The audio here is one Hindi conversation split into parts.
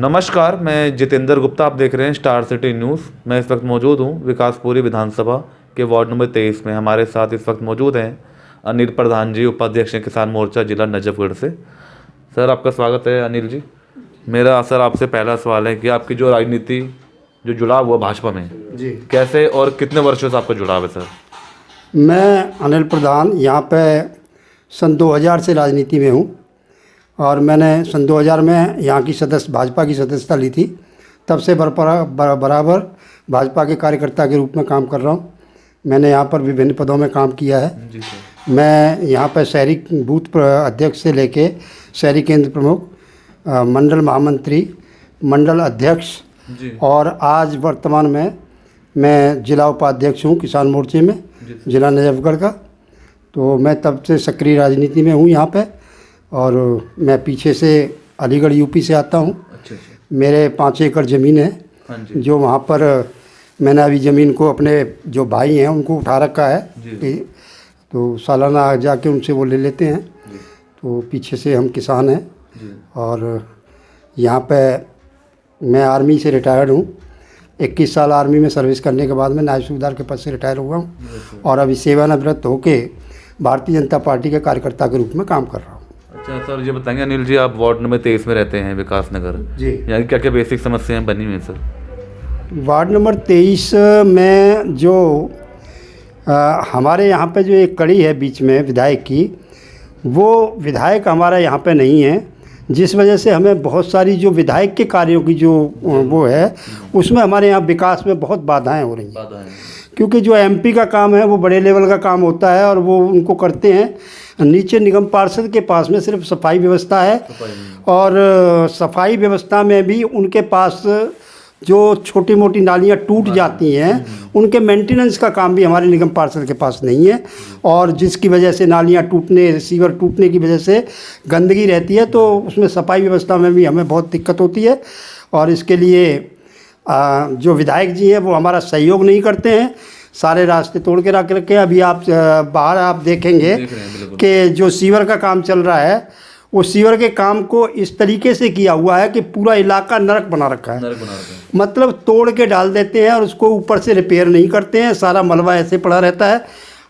नमस्कार, मैं जितेंद्र गुप्ता। आप देख रहे हैं स्टार सिटी न्यूज़। मैं इस वक्त मौजूद हूँ विकासपुरी विधानसभा के वार्ड नंबर 23 में। हमारे साथ इस वक्त मौजूद हैं अनिल प्रधान जी, उपाध्यक्ष किसान मोर्चा जिला नजफगढ़ से। सर, आपका स्वागत है। अनिल जी, मेरा सर आपसे पहला सवाल है कि आपकी जो राजनीति जो जुड़ाव हुआ भाजपा में जी, कैसे और कितने वर्षों से आपका जुड़ाव है सर? मैं अनिल प्रधान यहाँ पे सन 2000 से राजनीति में हूँ और मैंने सन 2000 में यहाँ की भाजपा की सदस्यता ली थी। तब से बराबर भाजपा के कार्यकर्ता के रूप में काम कर रहा हूँ। मैंने यहाँ पर विभिन्न पदों में काम किया है। जी सर। मैं यहाँ पर शहरी बूथ अध्यक्ष से लेके शहरी केंद्र प्रमुख, मंडल महामंत्री, मंडल अध्यक्ष जी और आज वर्तमान में मैं जिला उपाध्यक्ष हूँ किसान मोर्चे में, जिला नजफगढ़ का। तो मैं तब से सक्रिय राजनीति में हूँ यहाँ पे। और मैं पीछे से अलीगढ़ यूपी से आता हूँ। अच्छा अच्छा। मेरे 5 एकड़ ज़मीन है, हाँ जी। जो वहाँ पर मैंने अभी ज़मीन को अपने जो भाई हैं उनको उठा रखा है जी। तो सालाना जाके उनसे वो ले लेते हैं। जी तो पीछे से हम किसान हैं। जी। और यहाँ पे मैं आर्मी से रिटायर्ड हूँ। 21 साल आर्मी में सर्विस करने के बाद मैं नायब सूबेदार के पद से रिटायर हुआ हूँ और अभी सेवानिवृत्त होके भारतीय जनता पार्टी के कार्यकर्ता के रूप में काम कर रहा हूँ। अच्छा सर, ये बताएंगे अनिल जी, आप वार्ड नंबर 23 में रहते हैं, विकास नगर जी। यहाँ की क्या क्या बेसिक समस्याएं बनी हुई हैं सर? वार्ड नंबर 23 में जो हमारे यहाँ पे जो एक कड़ी है बीच में विधायक की, वो विधायक हमारा यहाँ पे नहीं है, जिस वजह से हमें बहुत सारी जो विधायक के कार्यों की जो वो है उसमें हमारे यहाँ विकास में बहुत बाधाएं हो रही हैं। क्योंकि जो एमपी का काम है वो बड़े लेवल का काम होता है और वो उनको करते हैं। नीचे निगम पार्षद के पास में सिर्फ सफाई व्यवस्था है और सफाई व्यवस्था में भी उनके पास जो छोटी मोटी नालियाँ टूट जाती हैं उनके मेंटेनेंस का काम भी हमारे निगम पार्षद के पास नहीं है। और जिसकी वजह से नालियाँ टूटने, रिसीवर टूटने की वजह से गंदगी रहती है, तो उसमें सफाई व्यवस्था में भी हमें बहुत दिक्कत होती है। और इसके लिए जो विधायक जी हैं वो हमारा सहयोग नहीं करते हैं, सारे रास्ते तोड़ के रख रखे हैं। अभी आप बाहर आप देखेंगे कि जो सीवर का काम चल रहा है, वो सीवर के काम को इस तरीके से किया हुआ है कि पूरा इलाका नरक बना रखा है। मतलब तोड़ के डाल देते हैं और उसको ऊपर से रिपेयर नहीं करते हैं, सारा मलबा ऐसे पड़ा रहता है।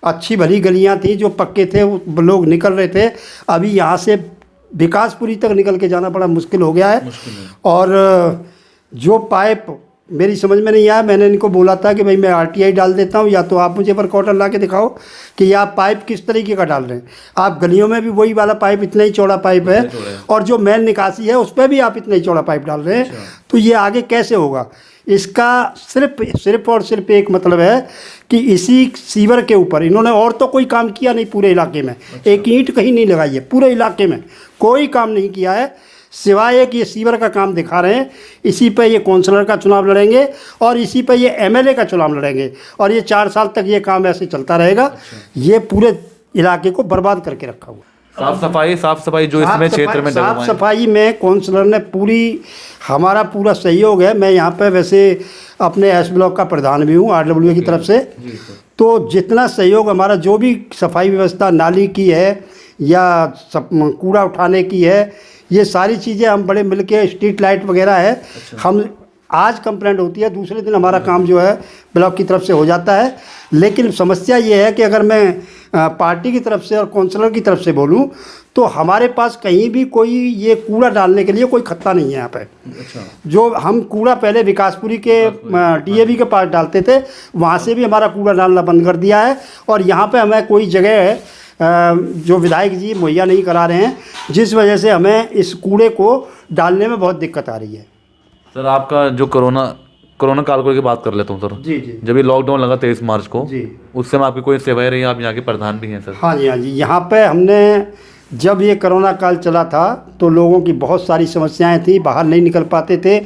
अच्छी भली गलियां थी, जो पक्के थे वो लोग निकल रहे थे। अभी यहाँ से विकासपुरी तक निकल के जाना बड़ा मुश्किल हो गया है। और जो पाइप मेरी समझ में नहीं आया, मैंने इनको बोला था कि भाई मैं आरटीआई डाल देता हूँ, या तो आप मुझे वर्कआउटर ला के दिखाओ कि आप पाइप किस तरीके का डाल रहे हैं। आप गलियों में भी वही वाला पाइप, इतना ही चौड़ा पाइप है, और जो मेन निकासी है उस पर भी आप इतना ही चौड़ा पाइप डाल रहे हैं। तो ये आगे कैसे होगा? इसका सिर्फ और सिर्फ एक मतलब है कि इसी सीवर के ऊपर इन्होंने और तो कोई काम किया नहीं पूरे इलाके में। एक ईंट कहीं नहीं लगाई है, पूरे इलाके में कोई काम नहीं किया है, सिवाय एक ये सीवर का काम दिखा रहे हैं। इसी पे ये काउंसलर का चुनाव लड़ेंगे और इसी पे ये एमएलए का चुनाव लड़ेंगे और ये 4 साल तक ये काम ऐसे चलता रहेगा। ये पूरे इलाके को बर्बाद करके रखा हुआ। साफ सफाई जो इसमें क्षेत्र में साफ सफाई में काउंसलर ने हमारा पूरा सहयोग है। मैं यहाँ पे वैसे अपने एस ब्लॉक का प्रधान भी हूँ आरडब्ल्यूए की तरफ से। तो जितना सहयोग हमारा, जो भी सफाई व्यवस्था नाली की है या कूड़ा उठाने की है, ये सारी चीज़ें हम बड़े मिलके, स्ट्रीट लाइट वगैरह है। हम आज कंप्लेंट होती है, दूसरे दिन हमारा काम जो है ब्लॉक की तरफ से हो जाता है। लेकिन समस्या ये है कि अगर मैं पार्टी की तरफ से और काउंसलर की तरफ से बोलूं तो हमारे पास कहीं भी कोई ये कूड़ा डालने के लिए कोई खत्ता नहीं है यहाँ पे। जो हम कूड़ा पहले विकासपुरी के डीएवी के पास डालते थे, वहाँ से भी हमारा कूड़ा डालना बंद कर दिया है। और यहाँ पे हमें कोई जगह है जो विधायक जी मुहैया नहीं करा रहे हैं, जिस वजह से हमें इस कूड़े को डालने में बहुत दिक्कत आ रही है। सर, आपका जो कोरोना काल को की बात कर लेता हूँ सर। जी जी। जब ये लॉकडाउन लगा 23 मार्च को जी, उस समय आपकी कोई सेवाएं रही? आप यहाँ के प्रधान भी हैं सर। हाँ जी, हाँ जी। यहाँ पे हमने जब ये कोरोना काल चला था तो लोगों की बहुत सारी समस्याएं थी, बाहर नहीं निकल पाते थे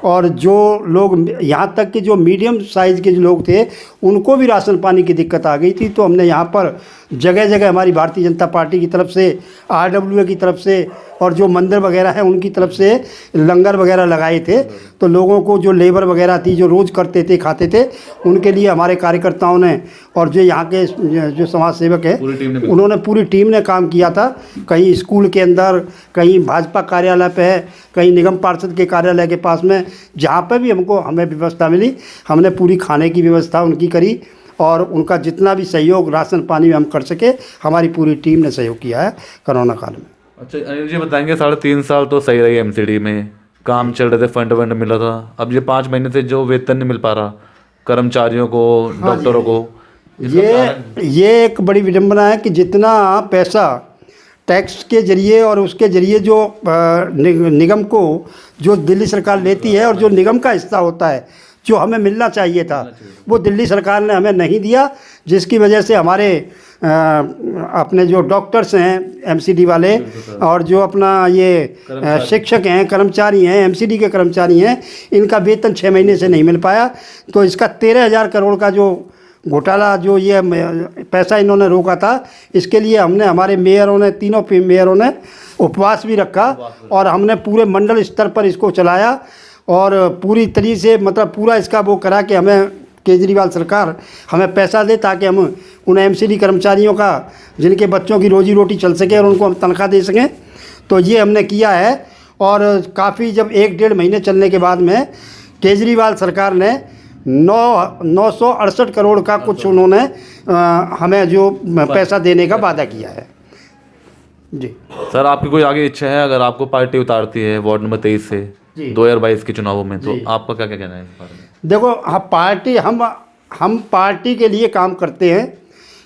और जो लोग यहाँ तक कि जो मीडियम साइज़ के जो लोग थे उनको भी राशन पानी की दिक्कत आ गई थी। तो हमने यहाँ पर जगह जगह हमारी भारतीय जनता पार्टी की तरफ से, RWA की तरफ से और जो मंदिर वगैरह हैं उनकी तरफ से लंगर वगैरह लगाए थे। तो लोगों को जो लेबर वगैरह थी जो रोज़ करते थे खाते थे उनके लिए हमारे कार्यकर्ताओं ने और जो यहाँ के जो समाज सेवक हैं उन्होंने पूरी टीम ने काम किया था। कहीं स्कूल के अंदर, कहीं भाजपा कार्यालय पे है, कहीं निगम पार्षद के कार्यालय के पास में, जहाँ पे भी हमें व्यवस्था मिली हमने पूरी खाने की व्यवस्था उनकी करी और उनका जितना भी सहयोग राशन पानी में हम कर सके हमारी पूरी टीम ने सहयोग किया है कोरोना काल में। अच्छा अनिल जी बताएंगे, 3.5 साल तो सही रही MCD में, काम चल रहे थे, फंड मिला था। अब ये 5 महीने से जो वेतन नहीं मिल पा रहा कर्मचारियों को, डॉक्टरों को, ये एक बड़ी विडंबना है कि जितना पैसा टैक्स के जरिए और उसके जरिए जो निगम को जो दिल्ली सरकार लेती है और जो निगम का हिस्सा होता है जो हमें मिलना चाहिए था वो दिल्ली सरकार ने हमें नहीं दिया, जिसकी वजह से हमारे अपने जो डॉक्टर्स हैं MCD वाले और जो अपना ये शिक्षक हैं, कर्मचारी हैं, MCD के कर्मचारी हैं, इनका वेतन 6 महीने से नहीं मिल पाया। तो इसका 13,000 करोड़ का जो घोटाला जो ये पैसा इन्होंने रोका था, इसके लिए हमने हमारे मेयरों ने, तीनों मेयरों ने उपवास भी रखा और हमने पूरे मंडल स्तर पर इसको चलाया और पूरी तरीके से मतलब पूरा इसका वो करा कि हमें केजरीवाल सरकार हमें पैसा दे ताकि हम उन MCD कर्मचारियों का जिनके बच्चों की रोजी रोटी चल सके और उनको हम तनख्वाह दे सकें। तो ये हमने किया है और काफ़ी जब 1-1.5 महीने चलने के बाद में केजरीवाल सरकार ने 968 करोड़ का कुछ उन्होंने हमें जो पैसा देने का वादा किया है। जी सर, आपकी कोई आगे इच्छा है अगर आपको पार्टी उतारती है वार्ड नंबर 23 से 2022 के चुनावों में, तो आपका क्या क्या कहना है इस बारे में? देखो हम पार्टी के लिए काम करते हैं,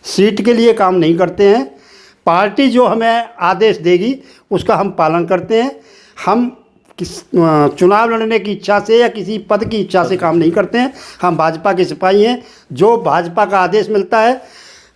सीट के लिए काम नहीं करते हैं। पार्टी जो हमें आदेश देगी उसका हम पालन करते हैं। हम चुनाव लड़ने की इच्छा से या किसी पद की इच्छा से काम नहीं करते हैं। हम भाजपा के सिपाही हैं, जो भाजपा का आदेश मिलता है।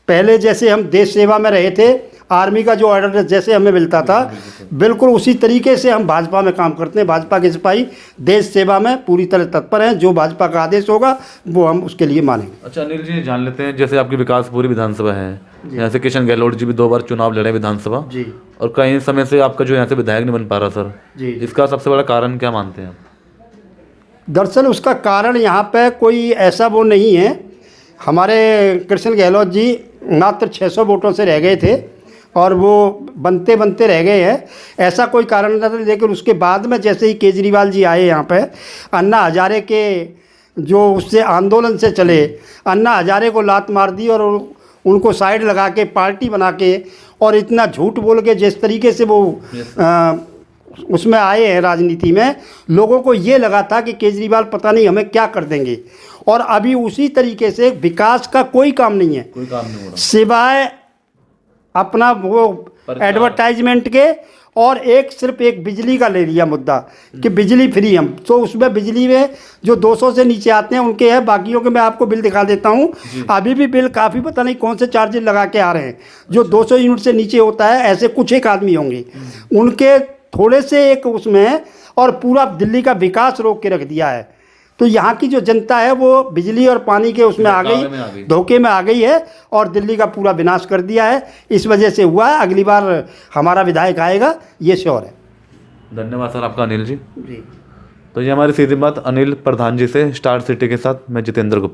पहले जैसे हम देश सेवा में रहे थे, आर्मी का जो ऑर्डर जैसे हमें मिलता था बिल्कुल उसी तरीके से हम भाजपा में काम करते हैं। भाजपा के सिपाही देश सेवा में पूरी तरह तत्पर हैं। जो भाजपा का आदेश होगा वो हम उसके लिए मानेंगे। अच्छा अनिल जी, जान लेते हैं जैसे आपकी विकासपुरी विधानसभा है, यहाँ से किशन गहलोत जी भी 2 बार चुनाव लड़े विधानसभा जी, और कई समय से आपका जो यहाँ से विधायक नहीं बन पा रहा सर जी। इसका सबसे बड़ा कारण क्या मानते हैं आप? दरअसल उसका कारण यहाँ पे कोई ऐसा वो नहीं है। हमारे कृष्ण गहलोत जी मात्र 600 वोटों से रह गए थे और वो बनते बनते रह गए हैं, ऐसा कोई कारण नहीं था। लेकिन उसके बाद में जैसे ही केजरीवाल जी आए यहाँ पे, अन्ना हजारे के जो उससे आंदोलन से चले, अन्ना हजारे को लात मार दी और उनको साइड लगा के पार्टी बना के और इतना झूठ बोल के जिस तरीके से वो उसमें आए हैं राजनीति में, लोगों को ये लगा था कि केजरीवाल पता नहीं हमें क्या कर देंगे। और अभी उसी तरीके से विकास का कोई काम नहीं है, कोई काम नहीं हो रहा सिवाय अपना वो एडवर्टाइजमेंट के और सिर्फ एक बिजली का ले लिया मुद्दा कि बिजली फ्री हम। तो उसमें बिजली में जो 200 से नीचे आते हैं उनके हैं, बाकियों के मैं आपको बिल दिखा देता हूँ। अभी भी बिल काफ़ी पता नहीं कौन से चार्जेस लगा के आ रहे हैं। जो 200 यूनिट से नीचे होता है ऐसे कुछ एक आदमी होंगे, उनके थोड़े से एक उसमें और पूरा दिल्ली का विकास रोक के रख दिया है। तो यहाँ की जो जनता है वो बिजली और पानी के उसमें आ गई, धोखे में आ गई है और दिल्ली का पूरा विनाश कर दिया है। इस वजह से हुआ है। अगली बार हमारा विधायक आएगा, ये श्योर है। धन्यवाद सर आपका अनिल जी। तो ये हमारी सीधी बात अनिल प्रधान जी से, स्टार सिटी के साथ मैं जितेंद्र गुप्ता।